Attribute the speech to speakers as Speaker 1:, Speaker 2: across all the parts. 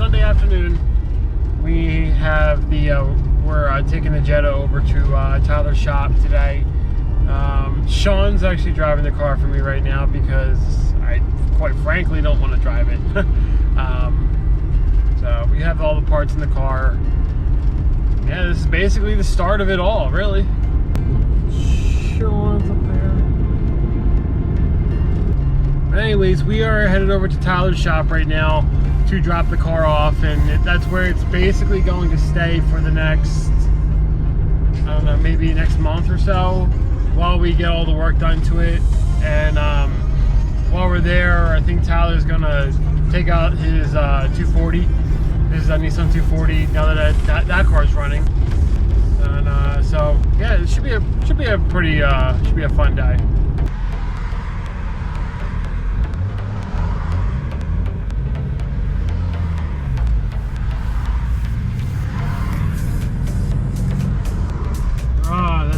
Speaker 1: Sunday afternoon. We have the we're taking the Jetta over to Tyler's shop today. Sean's actually driving the car for me right now because I quite frankly don't want to drive it. So we have all the parts in the car. Yeah, this is basically the start of it all, really. Sean's up there. But anyways, we are headed over to Tyler's shop right now to drop the car off, and that's where it's basically going to stay for the next, I don't know, maybe next month or so, while we get all the work done to it. And while we're there, I think Tyler's gonna take out his 240. This is a Nissan 240 now that car's running. And so yeah, it should be a pretty should be a fun day.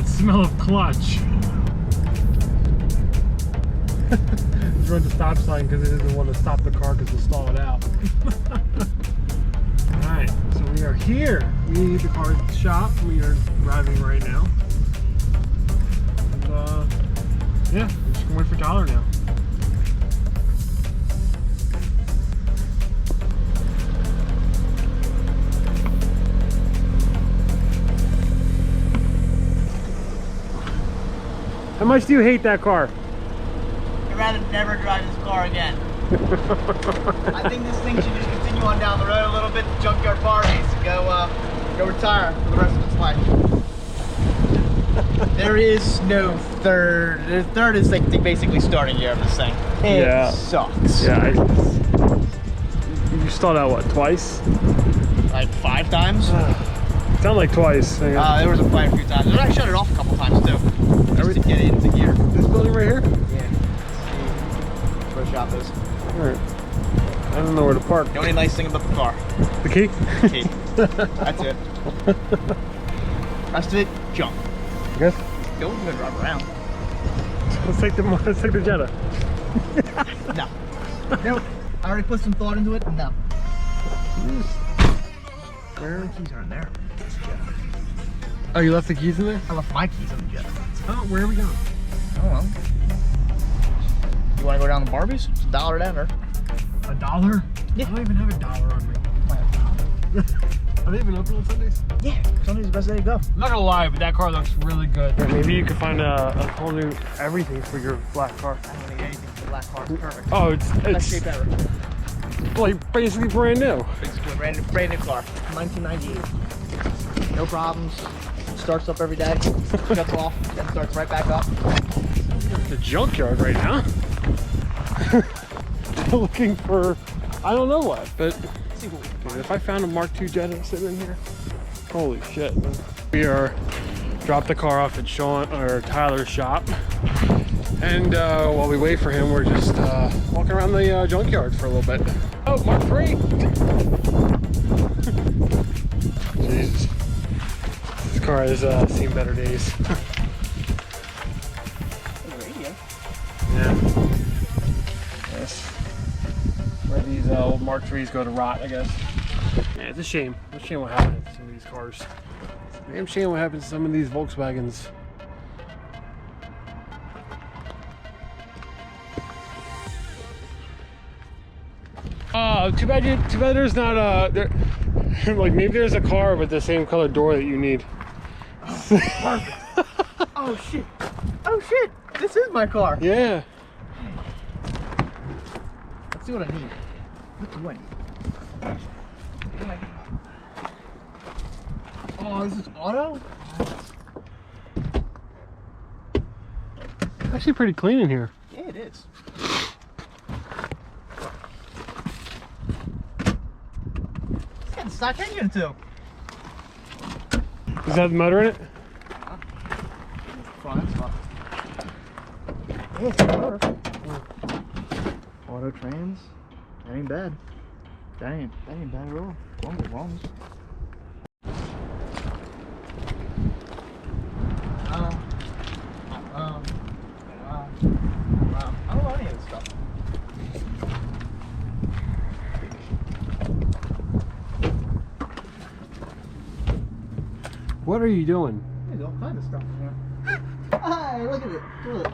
Speaker 1: Smell of clutch. Just run the stop sign because it doesn't want to stop the car because we'll stall it out. Alright, so we are here. We need the car at the shop. We are driving right now. And yeah, we're just gonna wait for Tyler now. How much do you hate that car?
Speaker 2: I'd rather never drive this car again. I think this thing should just continue on down the road a little bit to Junkyard Parties and go retire for the rest of its life. There is no third. The third is like the basically starting year of this thing. It sucks.
Speaker 1: Yeah. You stalled out what, twice?
Speaker 2: Like 5 times?
Speaker 1: Sounded like twice.
Speaker 2: There was quite a few times. I shut it off a couple times too. Just to get into gear.
Speaker 1: This building right here?
Speaker 2: Yeah. See where the shop is.
Speaker 1: Alright. I don't know where to park.
Speaker 2: The only nice thing about the car.
Speaker 1: The key?
Speaker 2: The key. That's it. Rest of it, junk.
Speaker 1: I guess.
Speaker 2: Go and drive around.
Speaker 1: Let's take the Jetta.
Speaker 2: No. Nope. I already put some thought into it. No. Where are the keys? Are in there.
Speaker 1: Oh, you left the keys in there?
Speaker 2: I left my keys in the Jetta.
Speaker 1: Oh, where are we going?
Speaker 2: I don't know. You want to go down the Barbies? It's $1 down there.
Speaker 1: $1?
Speaker 2: Yeah.
Speaker 1: I don't even have $1 on me. Are they even open on Sundays?
Speaker 2: Yeah, Sunday's the best day to go.
Speaker 1: I'm not gonna lie, but that car looks really good. Yeah, maybe you could find a whole new everything for your black car.
Speaker 2: I don't need anything for the black car. It's perfect.
Speaker 1: Oh, it's
Speaker 2: best shape ever.
Speaker 1: Like basically brand new.
Speaker 2: Basically brand new car. 1998. No problems. Starts up every day. Shuts off. Then starts right back up.
Speaker 1: We're at the junkyard right now. Looking for I don't know what, but
Speaker 2: See what we can
Speaker 1: dude, if I found a Mark II Jetta sitting in here, holy shit, man. We are dropped the car off at Tyler's shop, and while we wait for him, we're just walking around the junkyard for a little bit. Oh, Mark III! Jesus, this car has seen better days.
Speaker 2: Radio.
Speaker 1: Yeah. Yes. Where these old Mark IIIs go to rot, I guess. Yeah, it's a shame. It's a shame what happened to some of these cars. It's a damn shame what happened to some of these Volkswagens. Too bad there's not like maybe there's a car with the same color door that you need.
Speaker 2: Perfect. Oh shit. Oh shit. This is my car.
Speaker 1: Yeah.
Speaker 2: Let's see what I need. What do I need? Oh, this is auto?
Speaker 1: Actually pretty clean in here.
Speaker 2: Yeah, it is. It's got a stock engine too.
Speaker 1: Does that have the motor in it?
Speaker 2: Front, that's fine. Yeah, it's got a motor. Auto trans. That ain't bad. That ain't bad at all. Long as it runs. I don't know any of this stuff.
Speaker 1: What are you doing?
Speaker 2: There's all kinds of stuff in here. Hi, look at it. Look.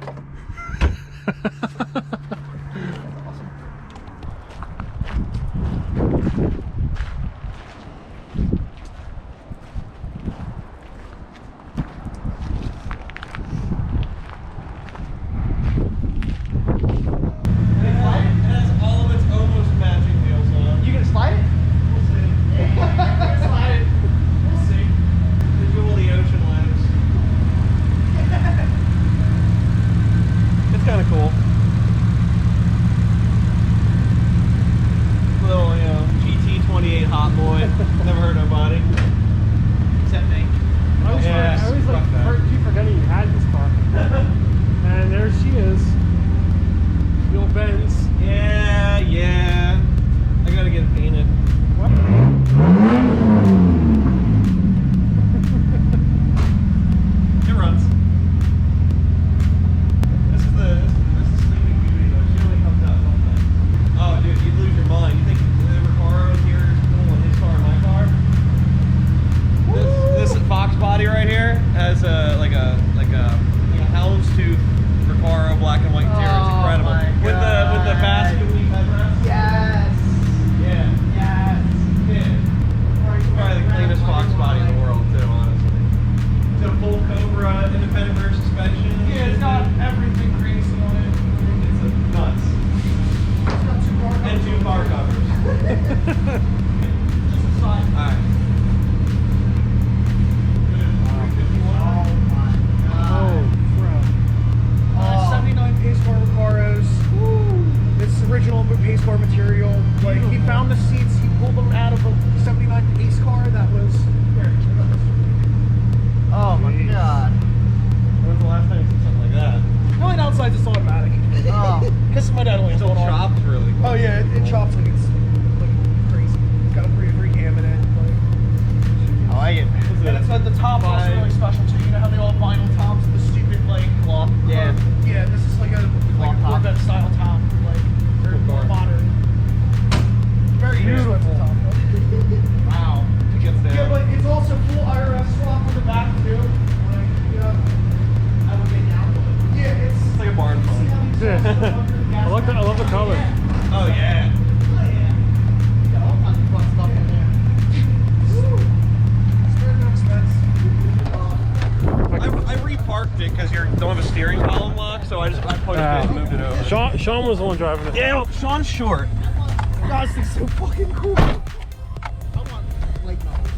Speaker 1: I love the color.
Speaker 2: Oh yeah. Got all kinds of fun stuff in there. I reparked it because you don't have a steering column lock, so I pushed it and moved it over.
Speaker 1: Sean was the one driving it.
Speaker 2: Yeah, Sean's short. God, this thing's so fucking cool. I want light numbers.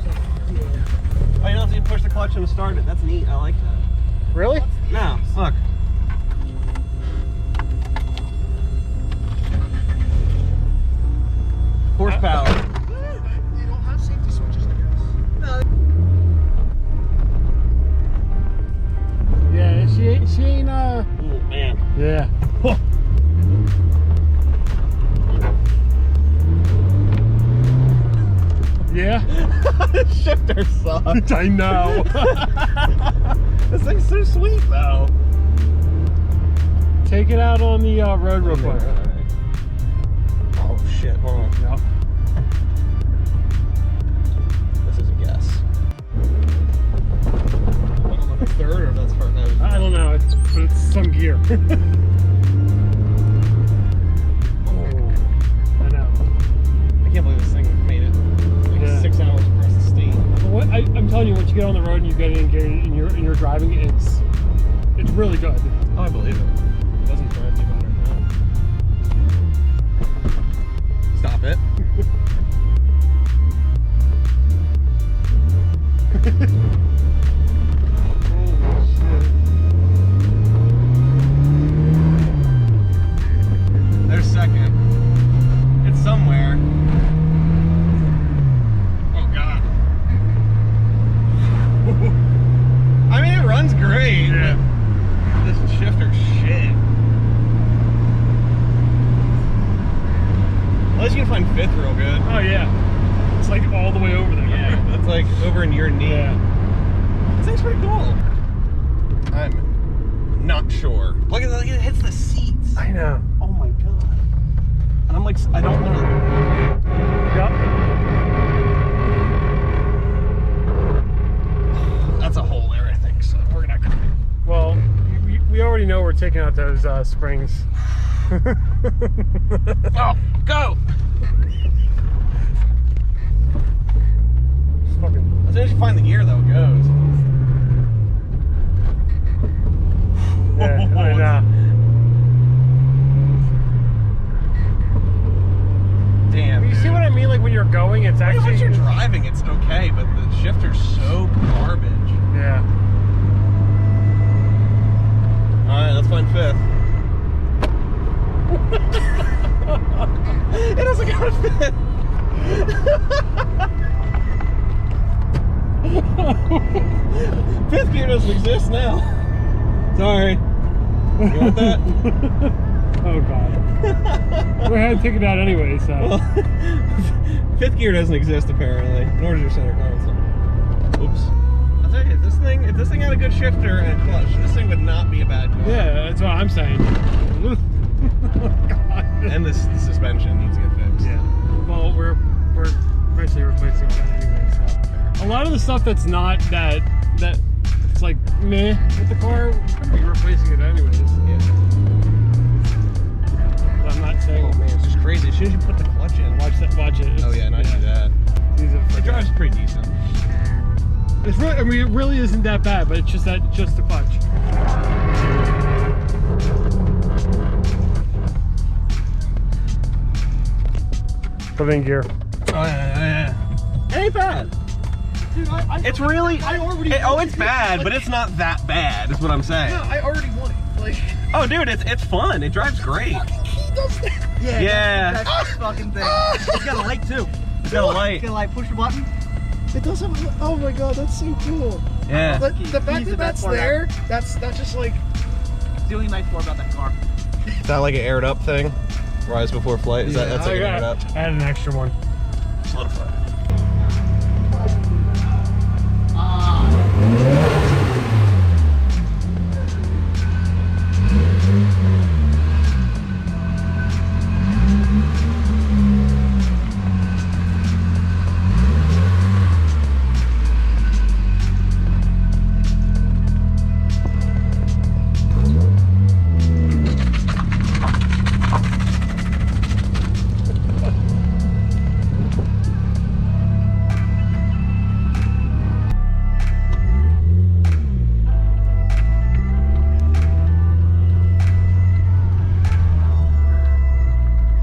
Speaker 2: Oh, you don't have to push the clutch and start it. That's neat. I like that.
Speaker 1: Really?
Speaker 2: No, look. Horsepower. They don't have safety switches, I guess. No.
Speaker 1: Yeah, she ain't
Speaker 2: Oh man.
Speaker 1: Yeah. Yeah.
Speaker 2: The shifter sucks.
Speaker 1: I know.
Speaker 2: This thing's so sweet though.
Speaker 1: Take it out on the road real quick.
Speaker 2: Oh shit, hold on.
Speaker 1: Yep.
Speaker 2: This is a guess. I don't know if it's third or if that's first. No,
Speaker 1: I don't know, but it's some gear. Oh, I know.
Speaker 2: I can't believe this thing made it like 6 hours across the state.
Speaker 1: What I'm telling you, once you get on the road and you get in gear and you're driving, it's really good.
Speaker 2: Oh, I believe it. It doesn't drive me better now. Stop it.
Speaker 1: Holy shit.
Speaker 2: There's second. It's somewhere. Oh god. I mean, it runs great.
Speaker 1: Yeah.
Speaker 2: But this shifter's shit. Unless you can find fifth real good.
Speaker 1: Oh yeah. It's like all the way over there.
Speaker 2: Yeah, it's like over in your knee.
Speaker 1: Yeah.
Speaker 2: This thing's pretty cool. I'm not sure. Look at that, it hits the seats.
Speaker 1: I know.
Speaker 2: Oh my god. And I'm like, I don't know.
Speaker 1: Yep. taking out those springs.
Speaker 3: Oh, go! As soon as you find the gear, though, it goes.
Speaker 1: Yeah, I know.
Speaker 3: Damn.
Speaker 1: You see what I mean? Like when you're going, it's actually.
Speaker 3: Once you're driving, it's okay, but the shifter's so garbage.
Speaker 1: Yeah.
Speaker 3: Alright, let's find fifth. It doesn't go to fifth. Fifth gear doesn't exist now. Sorry. You want that?
Speaker 1: Oh god. We had to take it out anyway, so.
Speaker 3: Well, fifth gear doesn't exist apparently, nor does your center console. Oops. I'll tell you, if this thing had a good shifter and a clutch, this thing would not be a bad car.
Speaker 1: Yeah, that's what I'm saying. Oh, god.
Speaker 3: And the suspension needs to get fixed.
Speaker 1: Yeah. Well, we're basically replacing that anyway, so. A lot of the stuff that's not that it's like meh with the car, we're gonna be replacing it anyways.
Speaker 3: Yeah.
Speaker 1: But I'm not saying.
Speaker 3: Oh man, it's just crazy. As soon as you put the clutch in,
Speaker 1: Watch it.
Speaker 3: oh yeah, not do that. It drives pretty decent.
Speaker 1: It's really, I mean, it really isn't that bad, but it's just the clutch. Put it in gear.
Speaker 3: Oh yeah. It ain't bad.
Speaker 2: Dude,
Speaker 3: It's really.
Speaker 2: I already.
Speaker 3: It's bad, but it's not that bad. Is what I'm saying.
Speaker 2: No, I already want it. Like.
Speaker 3: Oh, dude, it's fun. It drives great.
Speaker 2: Fucking key does that.
Speaker 3: Yeah.
Speaker 2: That's fucking thing. It's got a light too.
Speaker 3: It's got a light.
Speaker 2: It's got a light. Push the button.
Speaker 4: It does have. Oh my god, that's so cool.
Speaker 3: Yeah.
Speaker 4: The
Speaker 2: He's
Speaker 4: fact
Speaker 2: the
Speaker 4: that
Speaker 2: best
Speaker 4: that's
Speaker 2: part
Speaker 4: there, that's just like.
Speaker 2: It's the only nice part about that car.
Speaker 3: Is that like an aired up thing? Rise before flight? Is that's like an aired up?
Speaker 1: I had an extra one.
Speaker 3: Solidify.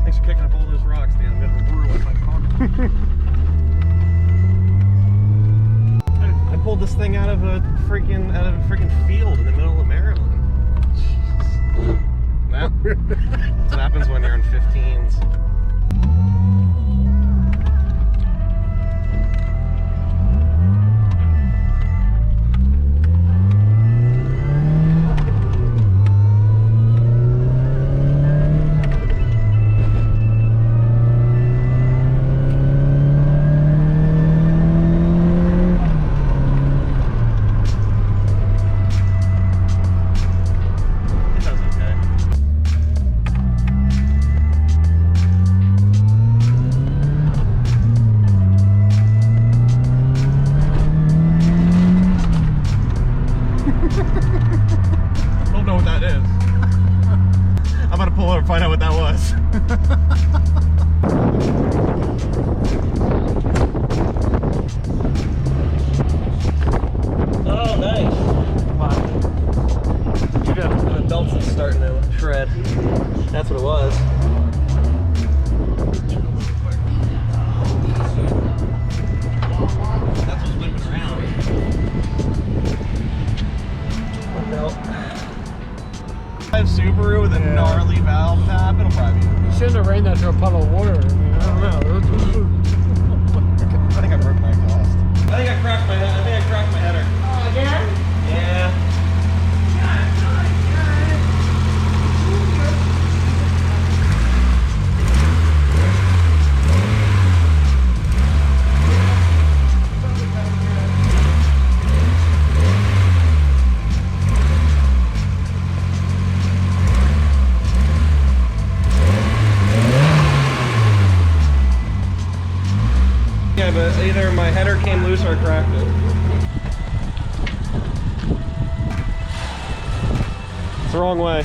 Speaker 3: Thanks for kicking up all those rocks, Dan. I'm gonna ruin my car. I pulled this thing out of a freaking field in the middle of Maryland. That's what happens when you're in 15s. It does okay. I don't know what that is. I'm about to pull over and find out what that was. Oh, nice. The belts is starting to shred. That's what it was. That's what's whipping around. Belt. I have Subaru with a gnarly valve tap. It'll probably be.
Speaker 1: You shouldn't have rained that to a puddle of water. I mean, I don't know.
Speaker 3: I think I broke my exhaust. I think I cracked my header.
Speaker 2: Oh, again?
Speaker 3: Yeah. Yeah, but either my header came loose or I cracked it. What's wrong way.